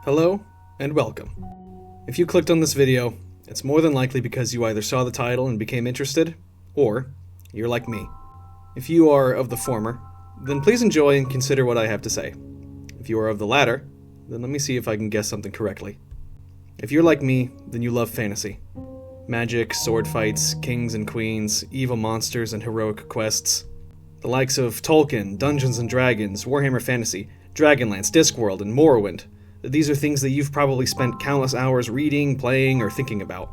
Hello, and welcome. If you clicked on this video, it's more than likely because you either saw the title and became interested, or you're like me. If you are of the former, then please enjoy and consider what I have to say. If you are of the latter, then let me see if I can guess something correctly. If you're like me, then you love fantasy. Magic, sword fights, kings and queens, evil monsters, and heroic quests. The likes of Tolkien, Dungeons & Dragons, Warhammer Fantasy, Dragonlance, Discworld, and Morrowind. These are things that you've probably spent countless hours reading, playing, or thinking about.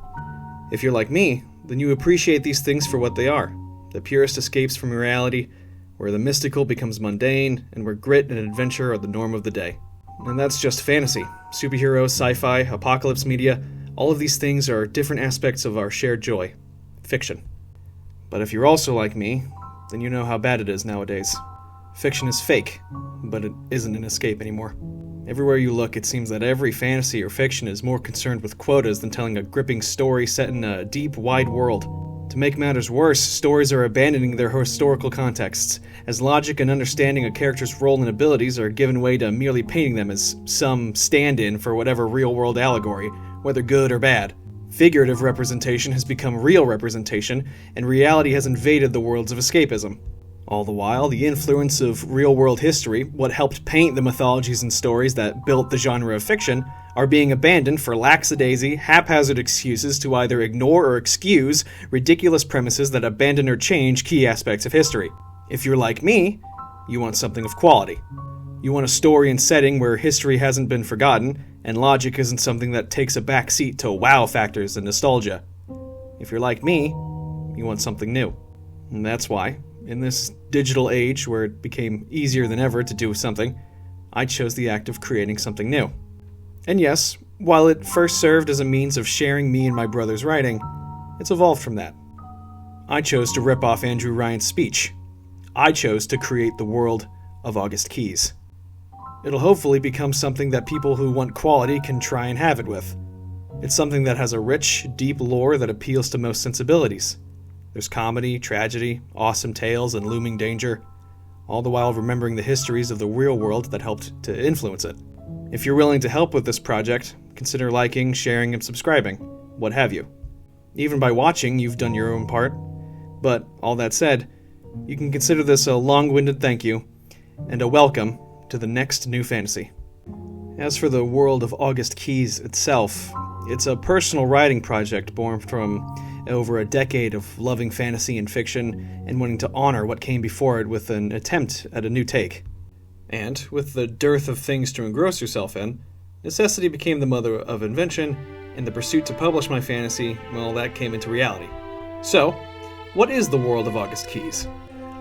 If you're like me, then you appreciate these things for what they are. The purest escapes from reality, where the mystical becomes mundane, and where grit and adventure are the norm of the day. And that's just fantasy. Superheroes, sci-fi, apocalypse media, all of these things are different aspects of our shared joy. Fiction. But if you're also like me, then you know how bad it is nowadays. Fiction is fake, but it isn't an escape anymore. Everywhere you look, it seems that every fantasy or fiction is more concerned with quotas than telling a gripping story set in a deep, wide world. To make matters worse, stories are abandoning their historical contexts, as logic and understanding a character's role and abilities are given way to merely painting them as some stand-in for whatever real-world allegory, whether good or bad. Figurative representation has become real representation, and reality has invaded the worlds of escapism. All the while, the influence of real-world history, what helped paint the mythologies and stories that built the genre of fiction, are being abandoned for lackadaisy, haphazard excuses to either ignore or excuse ridiculous premises that abandon or change key aspects of history. If you're like me, you want something of quality. You want a story and setting where history hasn't been forgotten, and logic isn't something that takes a back seat to wow factors and nostalgia. If you're like me, you want something new. And that's why, in this digital age where it became easier than ever to do something, I chose the act of creating something new. And yes, while it first served as a means of sharing me and my brother's writing, it's evolved from that. I chose to rip off Andrew Ryan's speech. I chose to create the world of August Keys. It'll hopefully become something that people who want quality can try and have it with. It's something that has a rich, deep lore that appeals to most sensibilities. There's comedy, tragedy, awesome tales, and looming danger, all the while remembering the histories of the real world that helped to influence it. If you're willing to help with this project, consider liking, sharing, and subscribing, what have you. Even by watching, you've done your own part. But, all that said, you can consider this a long-winded thank you, and a welcome to the next new fantasy. As for the world of August Keys itself, it's a personal writing project born from over a decade of loving fantasy and fiction and wanting to honor what came before it with an attempt at a new take. And, with the dearth of things to engross yourself in, necessity became the mother of invention, and the pursuit to publish my fantasy, well, that came into reality. So, what is the world of August Keys?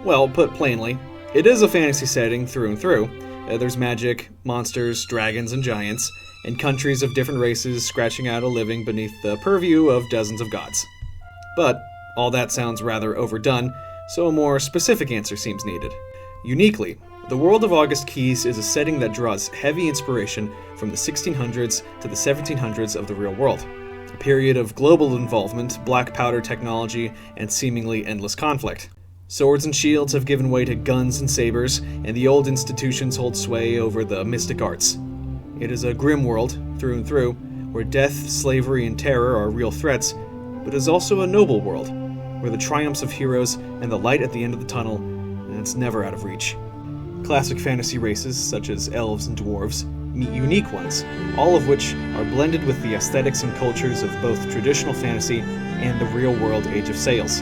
Well, put plainly, it is a fantasy setting through and through. There's magic, monsters, dragons, and giants, and countries of different races scratching out a living beneath the purview of dozens of gods. But all that sounds rather overdone, so a more specific answer seems needed. Uniquely, the world of August Keys is a setting that draws heavy inspiration from the 1600s to the 1700s of the real world, a period of global involvement, black powder technology, and seemingly endless conflict. Swords and shields have given way to guns and sabers, and the old institutions hold sway over the mystic arts. It is a grim world, through and through, where death, slavery, and terror are real threats, but is also a noble world, where the triumphs of heroes and the light at the end of the tunnel, and it's never out of reach. Classic fantasy races, such as elves and dwarves, meet unique ones, all of which are blended with the aesthetics and cultures of both traditional fantasy and the real-world Age of Sails,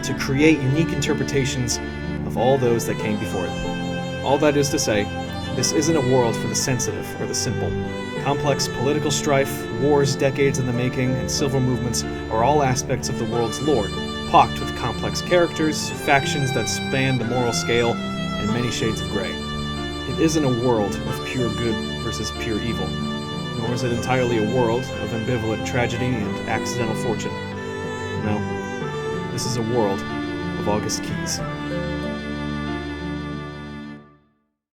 to create unique interpretations of all those that came before it. All that is to say, this isn't a world for the sensitive or the simple. Complex political strife, wars decades in the making, and civil movements are all aspects of the world's lore, pocked with complex characters, factions that span the moral scale, and many shades of gray. It isn't a world of pure good versus pure evil, nor is it entirely a world of ambivalent tragedy and accidental fortune. No, this is a world of August Keys.